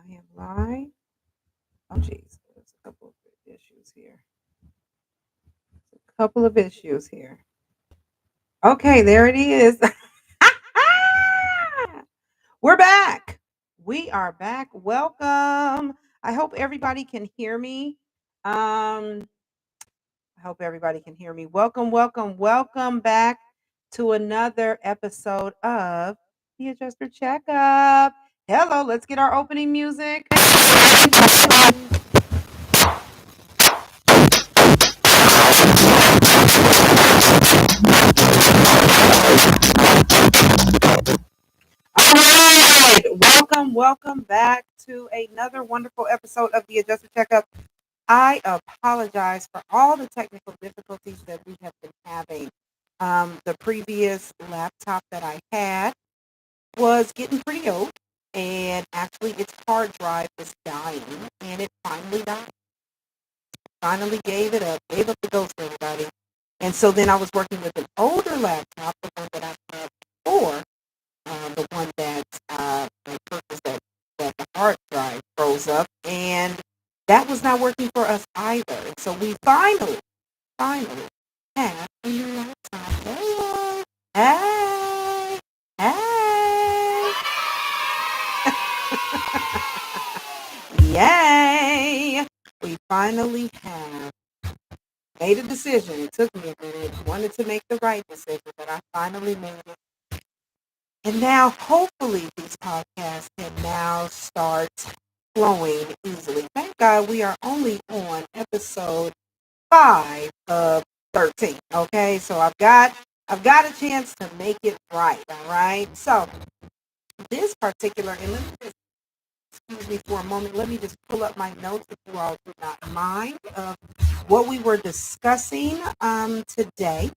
I am live. Oh, geez. There's a couple of issues here. A couple of issues here. Okay, there it is. We're back. We are back. Welcome. I hope everybody can hear me. I hope everybody can hear me. Welcome, welcome, welcome back to another episode of the Adjuster Checkup. Hello, let's get our opening music. All right. Welcome, welcome back to another wonderful episode of the Adjuster Checkup. I apologize for all the technical difficulties that we have been having. The previous laptop that I had was getting pretty old, and actually its hard drive was dying, and it finally died. Finally gave it up, gave up the ghost, everybody. And so then I was working with an older laptop, the one that I had before, the one that I purchased that the hard drive froze up, and that was not working for us either. And so we finally have a new laptop. Hey, hey, hey. Yay! We finally have made a decision. It took me a minute. Wanted to make the right decision, but I finally made it. And now, hopefully, these podcasts can now start flowing easily. Thank God we are only on episode 5 of 13. Okay, so I've got a chance to make it right. All right. So this particular, and let me just excuse me for a moment. Let me just pull up my notes if you all do not mind of what we were discussing today.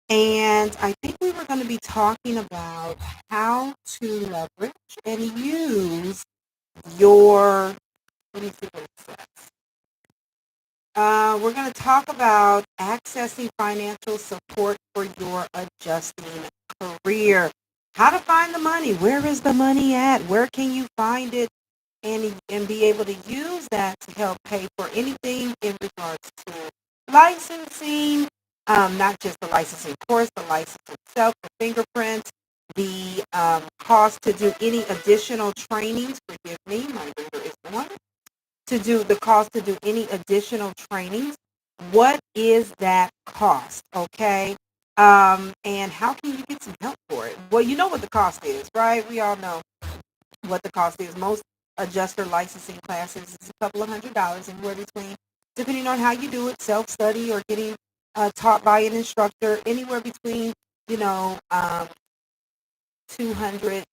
And I think we were going to be talking about how to leverage and use your, let me see what it says. We're going to talk about accessing financial support for your adjusting career. How to find the money. Where is the money at? Where can you find it? And be able to use that to help pay for anything in regards to licensing, not just the licensing course, the license itself, the fingerprints, the cost to do any additional trainings. Forgive me, my finger is one. To do the cost to do any additional trainings. What is that cost? Okay. And how can you get some help for it? Well, you know what the cost is, right? We all know what the cost is. Most adjuster licensing classes is a couple of $100, anywhere between, depending on how you do it, self-study or getting taught by an instructor, anywhere between, you know, $200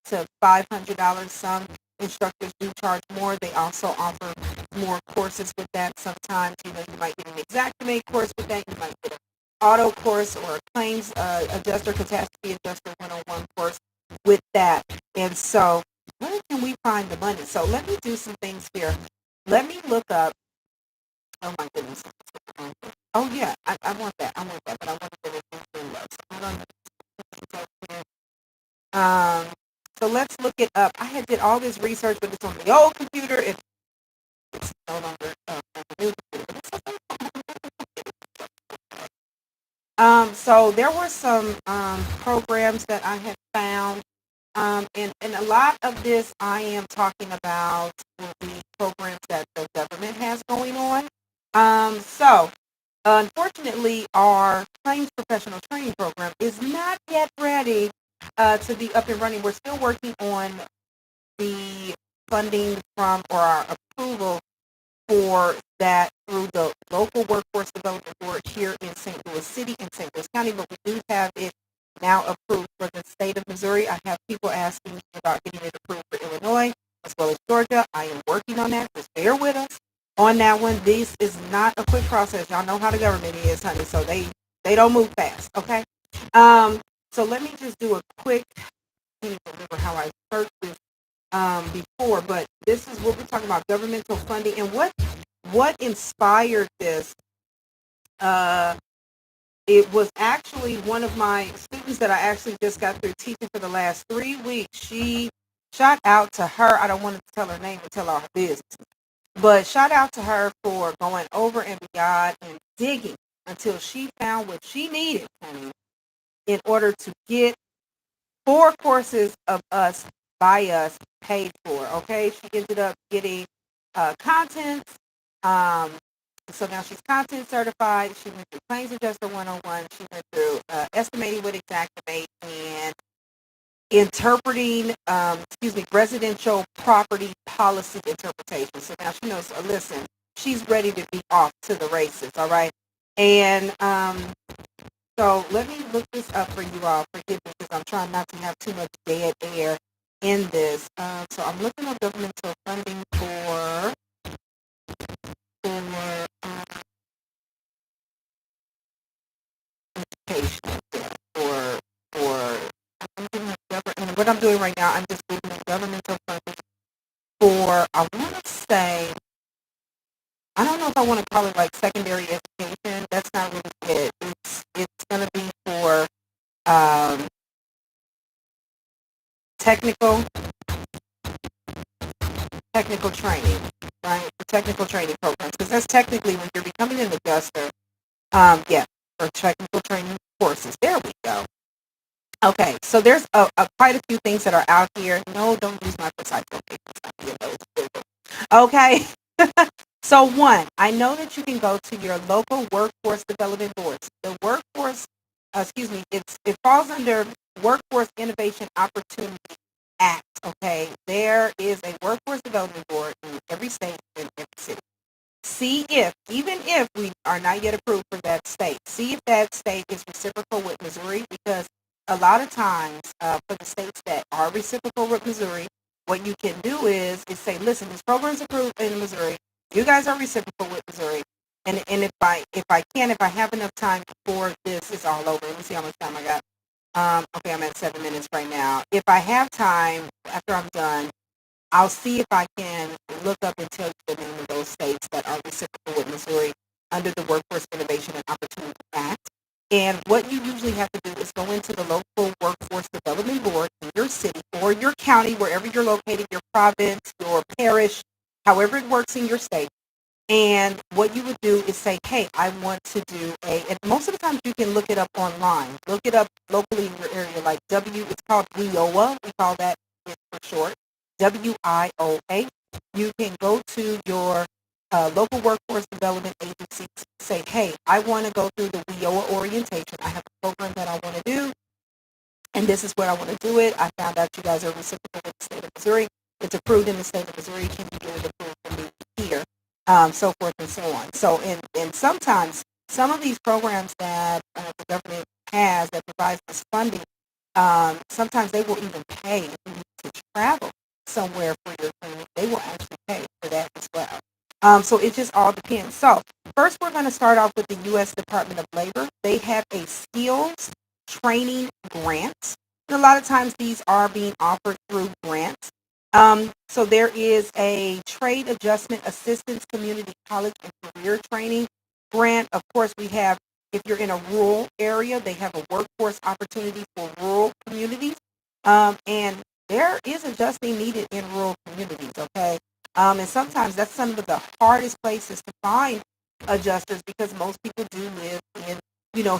to $500. Some instructors do charge more. They also offer more courses with that. Sometimes, you might get an Xactimate course with that. You might get an auto course or a claims adjuster, catastrophe adjuster 101 course with that. And so where can we find the money? So let me do some things here. Let me look up. Oh my goodness. Oh yeah, I want that. But I want to finish this love. So hold on. So let's look it up. I had did all this research, but it's on the old computer. It's no longer the new computer. So there were some programs that I had found, and a lot of this I am talking about the programs that the government has going on. So unfortunately, our claims professional training program is not yet ready to be up and running. We're still working on the funding from or our approval for that through the local workforce development board here in St. Louis City and St. Louis County, but we do have it now approved for the state of Missouri. I have people asking me about getting it approved for Illinois as well as Georgia. I am working on that. Just bear with us on that one. This is not a quick process. Y'all know how the government is, honey, so they don't move fast, okay? So let me just do a quick, I can't even remember how I searched this before, but this is what we're talking about, governmental funding. And what inspired this, it was actually one of my students that I actually just got through teaching for the last 3 weeks. She shout out to her. I don't want to tell her name and tell all her business. But shout out to her for going over and beyond and digging until she found what she needed, honey, in order to get 4 courses of us by us paid for. Okay, she ended up getting content. Um, so now she's content certified. She went through Claims Adjuster 101. She went through Estimating with Exactimate and interpreting, residential property policy interpretation. So now she knows, listen, she's ready to be off to the races, all right? And so let me look this up for you all. Forgive me because I'm trying not to have too much dead air in this. So I'm looking at governmental funding for education, for and what I'm doing right now, I'm just looking at governmental funding for, I want to say, I don't know if I want to call it like secondary education. That's not really it. It's going to be for um, technical training, right? For technical training programs, because that's technically when you're becoming an adjuster. Yeah, for technical training courses. There we go. Okay, so there's quite a few things that are out here. No, don't use my precise locations. Okay. So one, I know that you can go to your local workforce development boards. The workforce, it falls under Workforce Innovation Opportunity Act. Okay, there is a workforce development board in every state and every city. See if, even if we are not yet approved for that state, see if that state is reciprocal with Missouri, because a lot of times for the states that are reciprocal with Missouri, what you can do is say, listen, this program's approved in Missouri. You guys are reciprocal with Missouri. And if I have enough time before this is all over, let me see how much time I got. Okay, I'm at 7 minutes right now. If I have time after I'm done, I'll see if I can look up and tell you the name of those states that are reciprocal with Missouri under the Workforce Innovation and Opportunity Act. And what you usually have to do is go into the local workforce development board in your city or your county, wherever you're located, your province, your parish, however it works in your state. And what you would do is say, hey, I want to do and most of the times you can look it up online. Look it up locally in your area, like it's called WIOA. We call that for short, WIOA. You can go to your local workforce development agency, say, hey, I want to go through the WIOA orientation. I have a program that I want to do, and this is where I want to do it. I found out you guys are reciprocal in the state of Missouri. It's approved in the state of Missouri. Can you get it approved for me here? So forth and so on. So, and sometimes some of these programs that the government has that provides this funding, sometimes they will even pay if you need to travel somewhere for your training. They will actually pay for that as well. So it just all depends. So first, we're going to start off with the U.S. Department of Labor. They have a skills training grant. And a lot of times these are being offered through grants. So there is a Trade Adjustment Assistance Community College and Career Training grant. Of course, we have, if you're in a rural area, they have a workforce opportunity for rural communities. And there is adjusting needed in rural communities, okay? And sometimes that's some of the hardest places to find adjusters because most people do live in,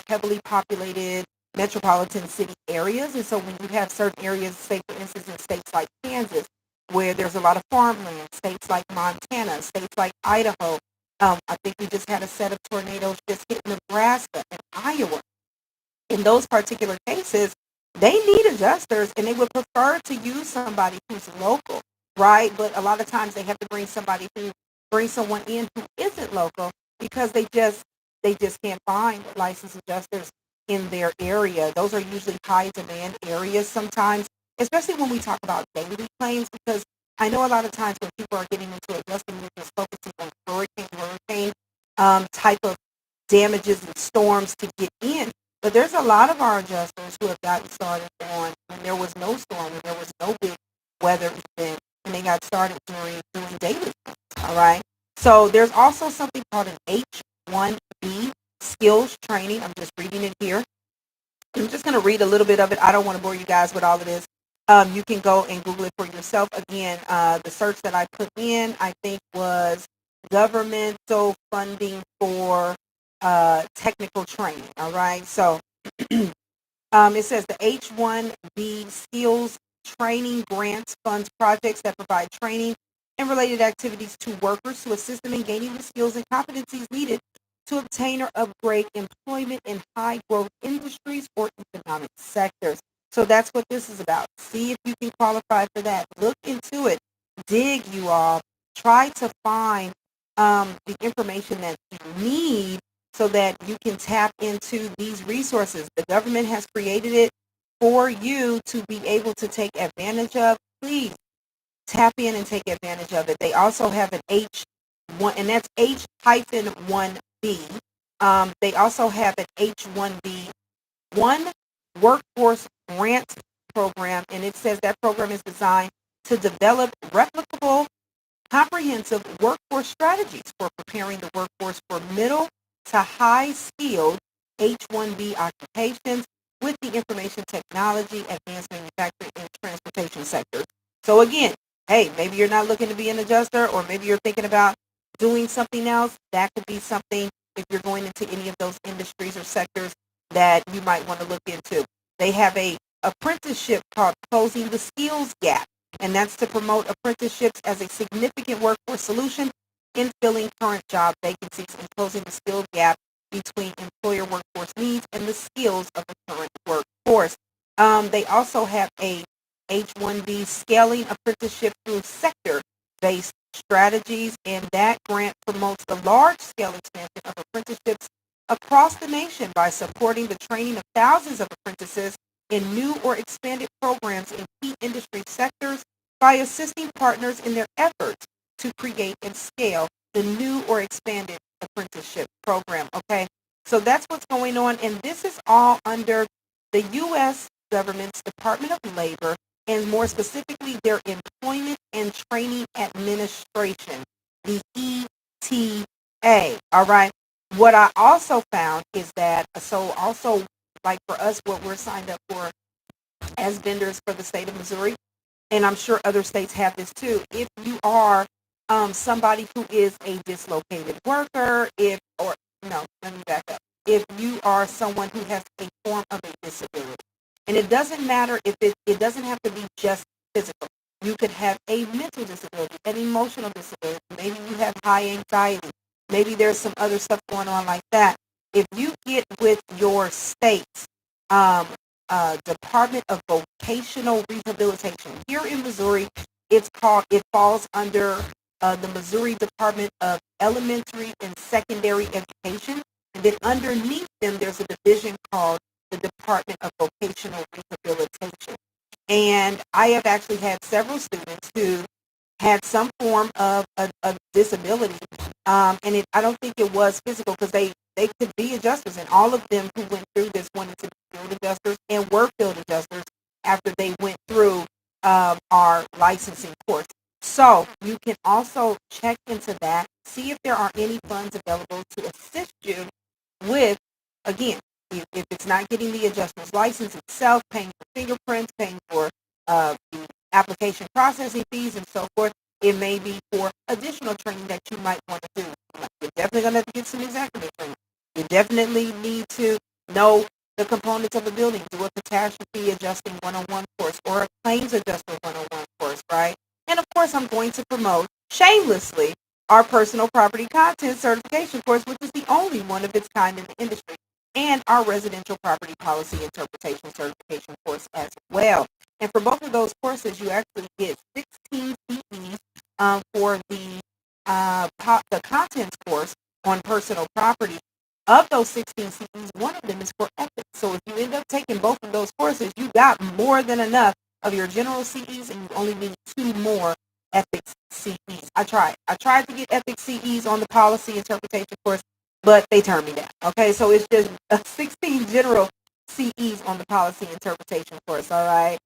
heavily populated metropolitan city areas. And so when you have certain areas, say for instance in states like Kansas, where there's a lot of farmland, states like Montana, states like Idaho. I think we just had a set of tornadoes just hit Nebraska and Iowa. In those particular cases, they need adjusters and they would prefer to use somebody who's local, right? But a lot of times they have to bring someone in who isn't local because they just can't find licensed adjusters in their area. Those are usually high demand areas sometimes, especially when we talk about daily claims, because I know a lot of times when people are getting into adjusting, we're just focusing on hurricane type of damages and storms to get in. But there's a lot of our adjusters who have gotten started on when there was no storm, when there was no big weather event, and they got started doing daily things, all right? So there's also something called an H-1B skills training. I'm just reading it here. I'm just going to read a little bit of it. I don't want to bore you guys with all of this. You can go and Google it for yourself. Again, the search that I put in, I think, was governmental funding for technical training. All right. So it says the H-1B skills training grants funds projects that provide training and related activities to workers to assist them in gaining the skills and competencies needed to obtain or upgrade employment in high growth industries or economic sectors. So that's what this is about. See if you can qualify for that. Look into it. Dig, you all. Try to find the information that you need so that you can tap into these resources. The government has created it for you to be able to take advantage of. Please tap in and take advantage of it. They also have an H1, and that's H-1B. They also have an H-1B one workforce grant program, and it says that program is designed to develop replicable comprehensive workforce strategies for preparing the workforce for middle to high skilled H-1B occupations with the information technology, advanced manufacturing, and transportation sectors. So again, hey, maybe you're not looking to be an adjuster, or maybe you're thinking about doing something else. That could be something, if you're going into any of those industries or sectors, that you might want to look into. They have a apprenticeship called Closing the Skills Gap, and that's to promote apprenticeships as a significant workforce solution in filling current job vacancies and closing the skill gap between employer workforce needs and the skills of the current workforce. They also have a H-1B scaling apprenticeship through sector-based strategies, and that grant promotes the large-scale expansion of apprenticeships across the nation by supporting the training of thousands of apprentices in new or expanded programs in key industry sectors by assisting partners in their efforts to create and scale the new or expanded apprenticeship program. Okay, so that's what's going on, and this is all under the U.S. government's Department of Labor, and more specifically their Employment and Training Administration, the ETA. All right. What I also found is that, so also, like for us, what we're signed up for as vendors for the state of Missouri, and I'm sure other states have this too. If you are somebody who is a dislocated worker, if, or no, let me back up. If you are someone who has a form of a disability, and it doesn't matter if it doesn't have to be just physical. You could have a mental disability, an emotional disability. Maybe you have high anxiety. Maybe there's some other stuff going on like that. If you get with your state's um, Department of Vocational Rehabilitation. Here in Missouri, it falls under the Missouri Department of Elementary and Secondary Education. And then underneath them, there's a division called the Department of Vocational Rehabilitation. And I have actually had several students who had some form of a disability, and I don't think it was physical, because they could be adjusters, and all of them who went through this wanted to be field adjusters and were field adjusters after they went through our licensing course. So you can also check into that, see if there are any funds available to assist you with, again, if it's not getting the adjuster's license itself, paying for fingerprints, paying for the application processing fees and so forth. It may be for additional training that you might want to do. You're definitely going to have to get some executive training. You definitely need to know the components of a building, do a catastrophe adjusting 101 course or a claims adjuster 101 course, right? And of course, I'm going to promote shamelessly our personal property content certification course, which is the only one of its kind in the industry, and our residential property policy interpretation certification course as well. And for both of those courses, you actually get 16 CEs for the contents course on personal property. Of those 16 CEs, one of them is for ethics. So if you end up taking both of those courses, you got more than enough of your general CEs, and you only need 2 more ethics CEs. I tried to get ethics CEs on the policy interpretation course, but they turned me down. Okay, so it's just 16 general CEs on the policy interpretation course. All right.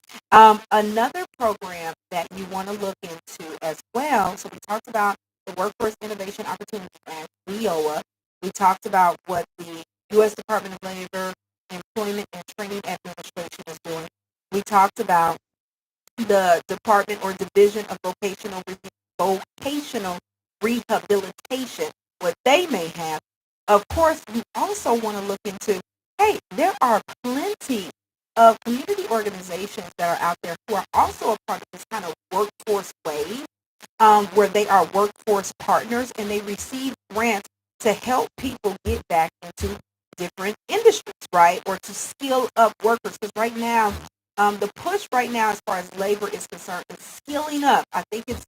Another program that you want to look into as well. So we talked about the Workforce Innovation Opportunity Act, WIOA. We talked about what the U.S. Department of Labor Employment and Training Administration is doing. We talked about the department or division of vocational rehabilitation, what they may have. Of course, we also want to look into, hey, there are plenty of community organizations that are out there who are also a part of this kind of workforce wave, where they are workforce partners and they receive grants to help people get back into different industries, right? Or to skill up workers. Because right now, the push right now, as far as labor is concerned, is skilling up. I think it's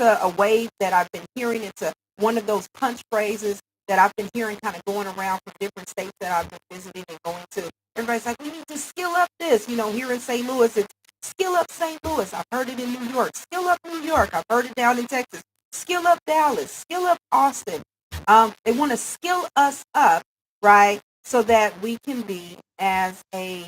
a wave that I've been hearing. It's one of those punch phrases that I've been hearing kind of going around from different states that I've been visiting and going to. Everybody's like, we need to skill up this. Here in St. Louis, it's skill up St. Louis. I've heard it in New York. Skill up New York. I've heard it down in Texas. Skill up Dallas. Skill up Austin. They want to skill us up, right, so that we can be as a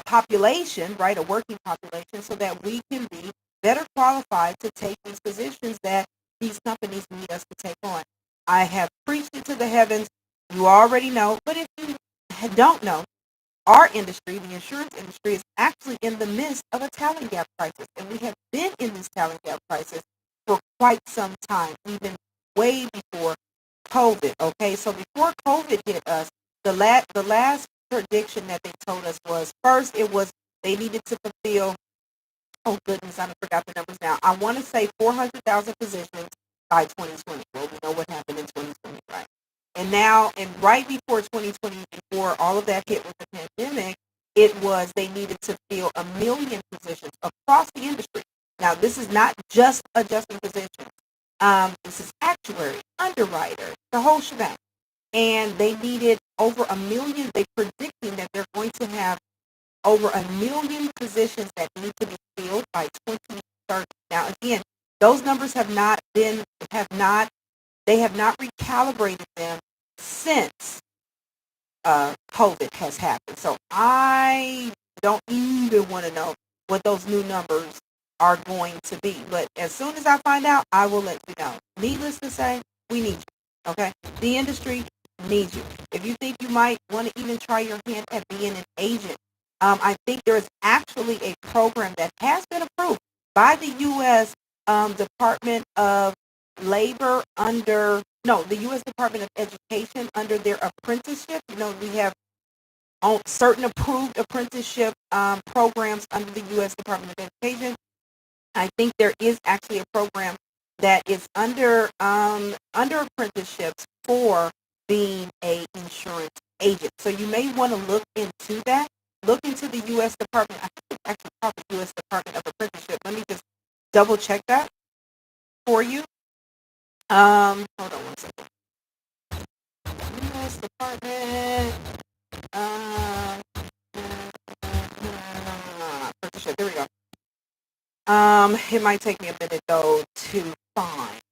population, right, a working population, so that we can be better qualified to take these positions that these companies need us to take on. I have preached it to the heavens. You already know, but if you don't know, our industry, the insurance industry, is actually in the midst of a talent gap crisis. And we have been in this talent gap crisis for quite some time, even way before COVID. Okay, so before COVID hit us, the last prediction that they told us was, first it was they needed to fulfill, oh goodness, I forgot the numbers now. I want to say 400,000 positions by 2020. Well, we know what happened in 2020, right? And now, and right before 2020, before all of that hit with the pandemic, it was they needed to fill 1 million positions across the industry. Now, this is not just adjusting positions. This is actuary, underwriter, the whole shebang. And they needed over 1 million. They're predicting that they're going to have over 1 million positions that need to be filled by 2030. Now, again, those numbers they have not recalibrated them since COVID has happened. So I don't even want to know what those new numbers are going to be. But as soon as I find out, I will let you know. Needless to say, we need you. Okay? The industry needs you. If you think you might want to even try your hand at being an agent, I think there is actually a program that has been approved by the U.S. Department of Labor under, no, the U.S. Department of Education under their apprenticeship. We have certain approved apprenticeship programs under the U.S. Department of Education. I think there is actually a program that is under apprenticeships for being a insurance agent. So you may want to look into that. Look into the U.S. Department. I think it's actually called the U.S. Department of Apprenticeship. Let me just double check that for you. Hold on one second. U.S. Department. Apprenticeship. There we go. It might take me a minute though to find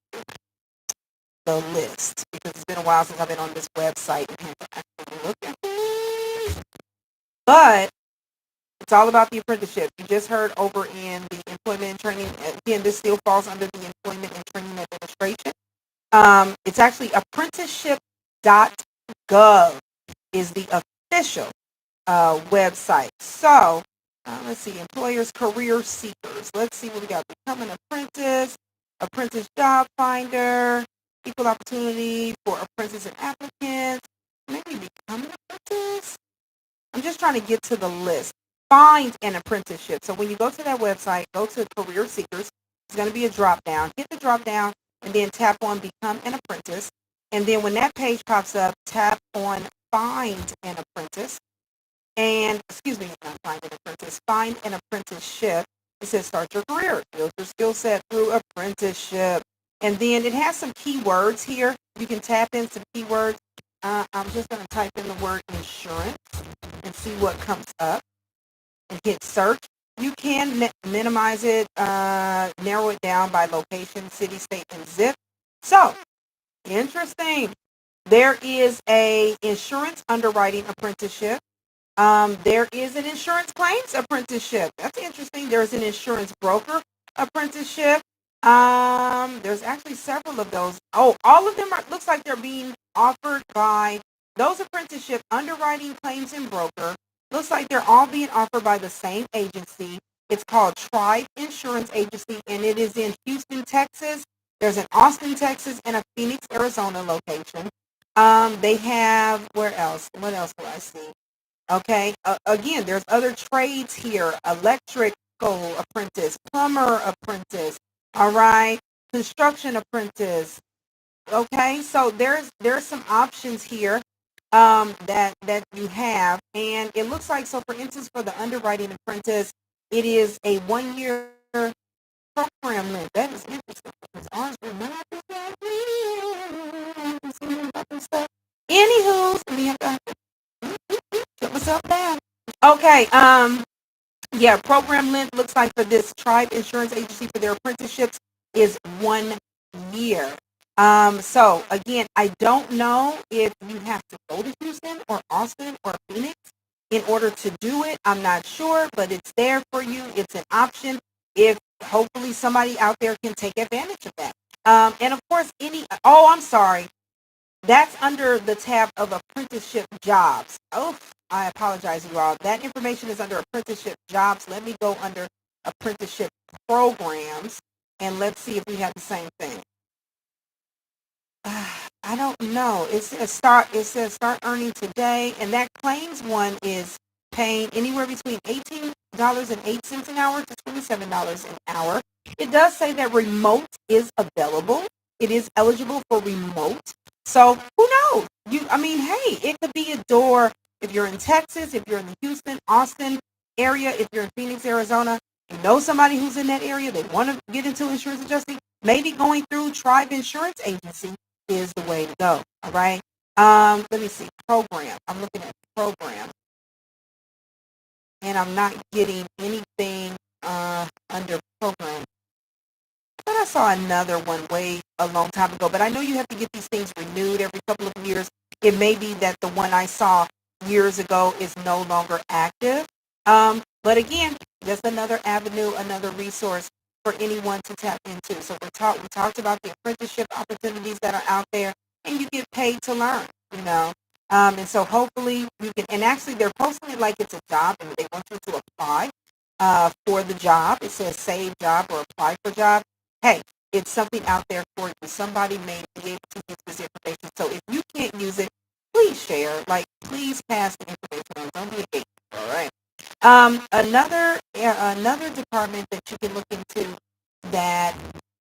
the list because it's been a while since I've been on this website and had to actually look at it. But it's all about the apprenticeship. You just heard over in the employment and training. Again, this still falls under the employment and training administration. It's actually apprenticeship.gov is the official website. So let's see, employers, career seekers. Let's see what we got. Become an apprentice, apprentice job finder, equal opportunity for apprentices and applicants. Maybe become an apprentice. I'm just trying to get to the list. Find an apprenticeship. So when you go to that website, go to career seekers. It's going to be a drop down. Hit the drop down and then tap on become an apprentice. And then when that page pops up, tap on find an apprentice. And, excuse me, not find an apprentice, find an apprenticeship. It says start your career, build your skill set through apprenticeship. And then it has some keywords here. You can tap in some keywords. I'm just going to type in the word insurance and see what comes up and hit search. You can minimize it, narrow it down by location, city, state, and zip. So, interesting. There is a insurance underwriting apprenticeship. There is an insurance claims apprenticeship. That's interesting. There's an insurance broker apprenticeship. There's actually several of those. Oh, all of them looks like they're being offered by those apprenticeship underwriting claims and broker. Looks like they're all being offered by the same agency. It's called Tribe Insurance Agency, and it is in Houston, Texas. There's an Austin, Texas, and a Phoenix, Arizona location. They have, where else? What else do I see? Okay. Again, there's other trades here: electrical apprentice, plumber apprentice. All right, construction apprentice. Okay, so there's some options here that you have, and it looks like, so for instance, for the underwriting apprentice, it is a 1 year program length. That is interesting because ours were not that. Anywho, let me have to put myself down. Okay, yeah, program length looks like for this Tribe Insurance Agency for their apprenticeships is 1 year. So again, I don't know if you have to go to Houston or Austin or Phoenix in order to do it. I'm not sure, but it's there for you. It's an option if hopefully somebody out there can take advantage of that. And of course, I'm sorry. That's under the tab of apprenticeship jobs. Oh, I apologize, you all. That information is under apprenticeship jobs. Let me go under apprenticeship programs and let's see if we have the same thing. I don't know. It says start earning today, and that claims one is paying anywhere between $18.08 an hour to $27 an hour. It does say that remote is available. It is eligible for remote. So who knows? Hey, it could be a door if you're in Texas, if you're in the Houston, Austin area, if you're in Phoenix, Arizona, you know somebody who's in that area, they want to get into insurance adjusting, maybe going through Tribe Insurance Agency is the way to go. All right. Let me see. Program. I'm looking at program, and I'm not getting anything under program. But I saw another one way a long time ago. But I know you have to get these things renewed every couple of years. It may be that the one I saw years ago is no longer active. But again, just another avenue, another resource for anyone to tap into. So we talked about the apprenticeship opportunities that are out there, and you get paid to learn, you know. And so hopefully you can, and actually they're posting it like it's a job, and they want you to apply for the job. It says save job or apply for job. Hey, it's something out there for you. Somebody may be able to use this information. So if you can't use it, please share. Like, please pass the information on. Don't be a gatekeeper, all right? Another department that you can look into that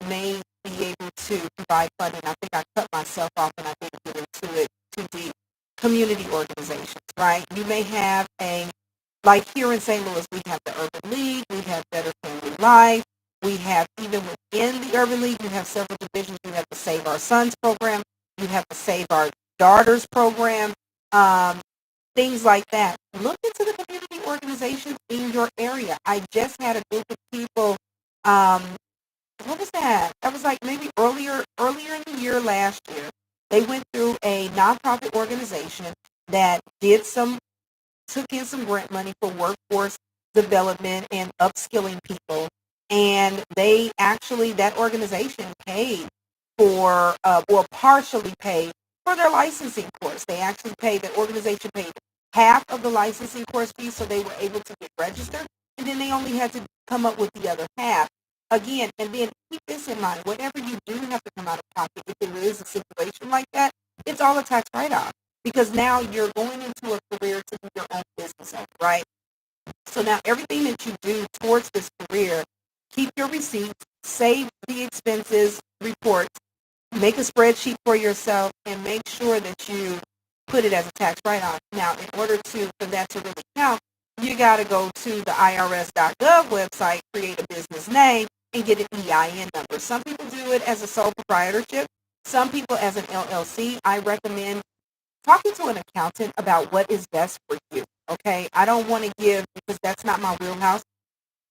may be able to provide funding. I think I cut myself off and I didn't get into it too deep. Community organizations, right? You may have like here in St. Louis, we have the Urban League, we have Better Family Life, we have, even within the Urban League, you have several divisions. You have the Save Our Sons program, you have the Save Our Daughters program, things like that. Look into the community organizations in your area. I just had a group of people, what was that? That was like maybe earlier in the year last year. They went through a nonprofit organization that took in some grant money for workforce development and upskilling people. And that organization paid for, or partially paid for their licensing course. The organization paid half of the licensing course fee, so they were able to get registered. And then they only had to come up with the other half. Again, and then keep this in mind, whatever you do have to come out of pocket, if there is a situation like that, it's all a tax write-off. Because now you're going into a career to be your own business owner, right? So now everything that you do towards this career, keep your receipts, save the expenses reports, make a spreadsheet for yourself, and make sure that you put it as a tax write-off. Now, in order for that to really count, you got to go to the IRS.gov website, create a business name, and get an EIN number. Some people do it as a sole proprietorship. Some people as an LLC. I recommend talking to an accountant about what is best for you. Okay, I don't want to give, because that's not my wheelhouse.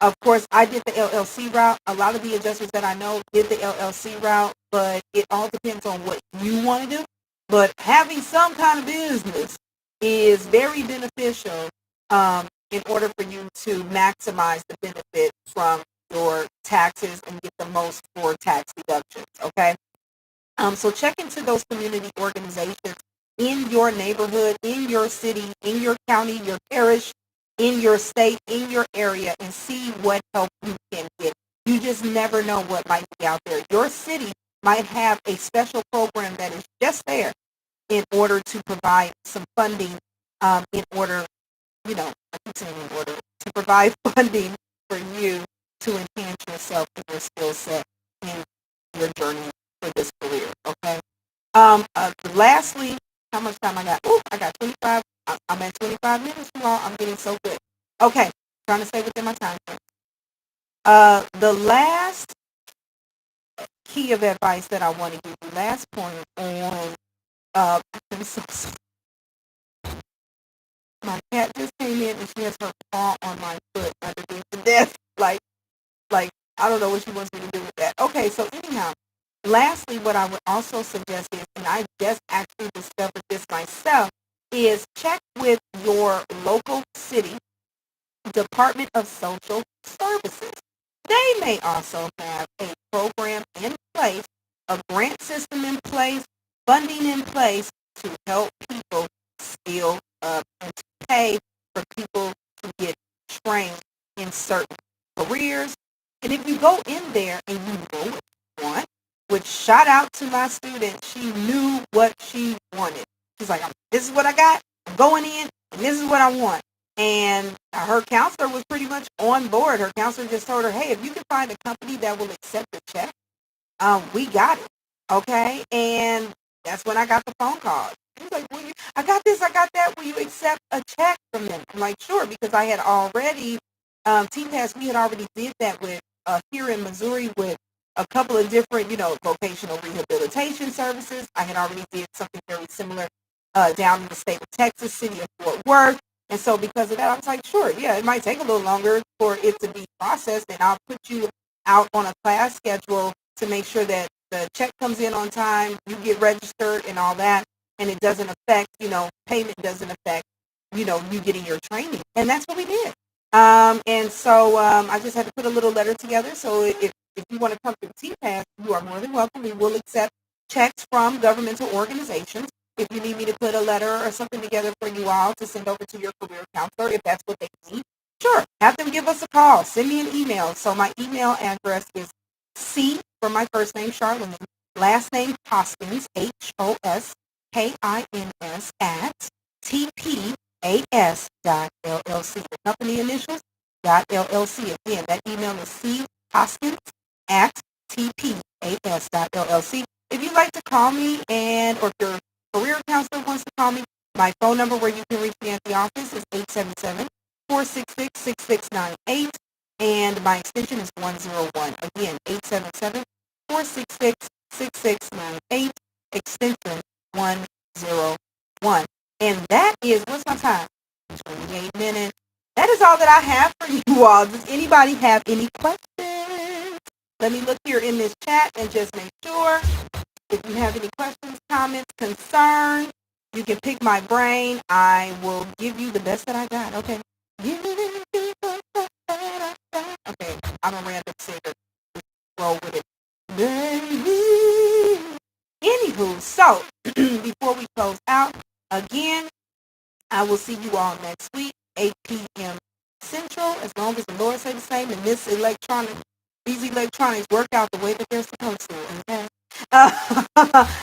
Of course, I did the LLC route. A lot of the adjusters that I know did the LLC route, but it all depends on what you want to do. But having some kind of business is very beneficial in order for you to maximize the benefit from your taxes and get the most for tax deductions. Okay. So check into those community organizations in your neighborhood, in your city, in your county, your parish, in your state, in your area, and see what help you can get. You just never know what might be out there. Your city might have a special program that is just there in order to provide some funding, in order, I keep saying in order, to provide funding for you to enhance yourself and your skill set in your journey for this career, okay? Lastly, how much time I got? Oh, I got 25. I'm at 25 minutes, you all. I'm getting so good. Okay, trying to stay within my time frame. The last key of advice that I want to give you, last point on, I'm so sorry. My cat just came in and she has her paw on my foot underneath the desk. Like, I don't know what she wants me to do with that. Okay, so anyhow, lastly, what I would also suggest is, and I just actually discovered this myself, is check with your local city Department of Social Services. They may also have a program in place, a grant system in place, funding in place to help people skill up and to pay for people to get trained in certain careers. And if you go in there and you know what you want, which shout out to my student, she knew what she wanted. She's like, this is what I got, I'm going in, and this is what I want. And her counselor was pretty much on board. Her counselor just told her, hey, if you can find a company that will accept the check, we got it. Okay. And that's when I got the phone call. He was like, I got this, I got that. Will you accept a check from them? I'm like, sure, because I had already, TPAS, we had already did that with here in Missouri with a couple of different, vocational rehabilitation services. I had already did something very similar down in the state of Texas, city of Fort Worth. And so because of that, I was like, sure, yeah, it might take a little longer for it to be processed, and I'll put you out on a class schedule to make sure that the check comes in on time, you get registered and all that, and it doesn't affect, payment doesn't affect, you getting your training. And that's what we did. And so I just had to put a little letter together. So if you want to come through TPAS, you are more than welcome. We will accept checks from governmental organizations. If you need me to put a letter or something together for you all to send over to your career counselor, if that's what they need, sure, have them give us a call. Send me an email. So my email address is C for my first name, Charlene, last name Hoskins, HOSKINS, at TPAS.LLC. The company initials, .LLC. Again, that email is C Hoskins at TPAS.LLC. If you'd like to call me or if your career counselor wants to call me, my phone number where you can reach me at the office is 877-466-6698, and my extension is 101. Again, 877-466-6698, extension 101. And that is, what's my time? 28 minutes. That is all that I have for you all. Does anybody have any questions? Let me look here in this chat and just make sure. If you have any questions, comments, concerns, you can pick my brain. I will give you the best that I got. Okay. Okay. I'm a random singer. Just roll with it. Baby. Anywho, so before we close out, again, I will see you all next week, 8 p.m. Central, as long as the Lord say the same and these electronics work out the way that they're supposed to. Okay?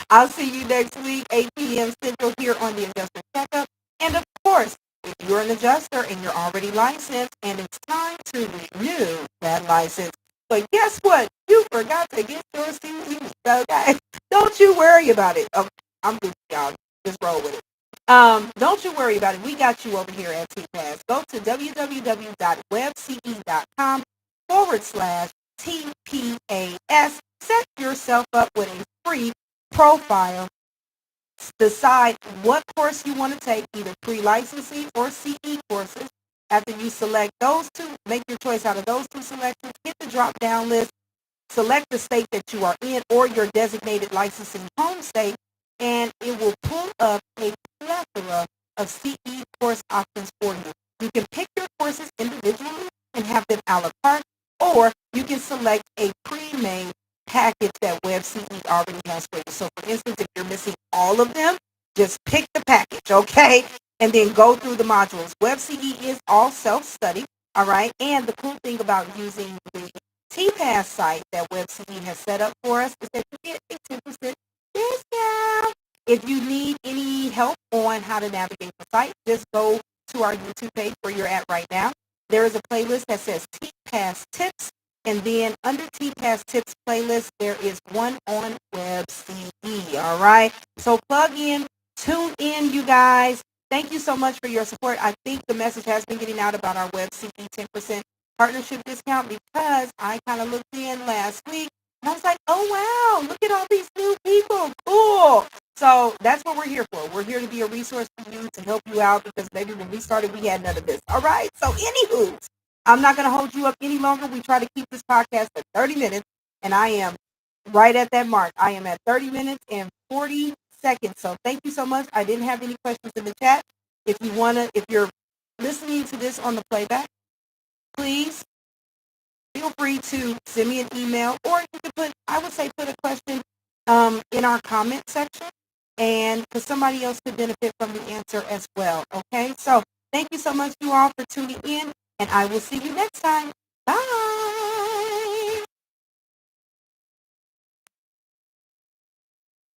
I'll see you next week, 8 p.m. Central, here on the Adjuster Checkup. And of course, if you're an adjuster and you're already licensed and it's time to renew that license, but guess what? You forgot to get your CE, okay? Don't you worry about it. Okay, I'm good, y'all. Just roll with it. Don't you worry about it. We got you over here at TPAS. Go to www.webce.com/TPAS. Set yourself up with a free profile. Decide what course you want to take, either pre-licensing or CE courses. After you select those two, make your choice out of those two selections. Hit the drop-down list. Select the state that you are in or your designated licensing home state, and it will pull up a plethora of CE course options for you. You can pick your courses individually and have them a la carte, or you can select a pre-made package that WebCE already has for you. So, for instance, if you're missing all of them, just pick the package, okay? and then go through the modules. WebCE is all self-study, all right? And the cool thing about using the TPAS site that WebCE has set up for us is that you get a 10% discount. If you need any help on how to navigate the site, just go to our YouTube page where you're at right now. There is a playlist that says TPAS Tips, and then under TPAS Tips playlist, there is one on WebCE, all right? So plug in, tune in, you guys. Thank you so much for your support. I think the message has been getting out about our WebCE 10% partnership discount because I kind of looked in last week and I was like, oh, wow, look at all these new people. Cool. So that's what we're here for. We're here to be a resource for you to help you out because maybe when we started, we had none of this. All right. So anywho, I'm not going to hold you up any longer. We try to keep this podcast at 30 minutes, and I am right at that mark. I am at 30 minutes and 40 seconds. So thank you so much. I didn't have any questions in the chat. If you're listening to this on the playback, please feel free to send me an email, or you can put a question in our comment section, and because somebody else could benefit from the answer as well. Okay, so thank you so much, you all, for tuning in, and I will see you next time. Bye.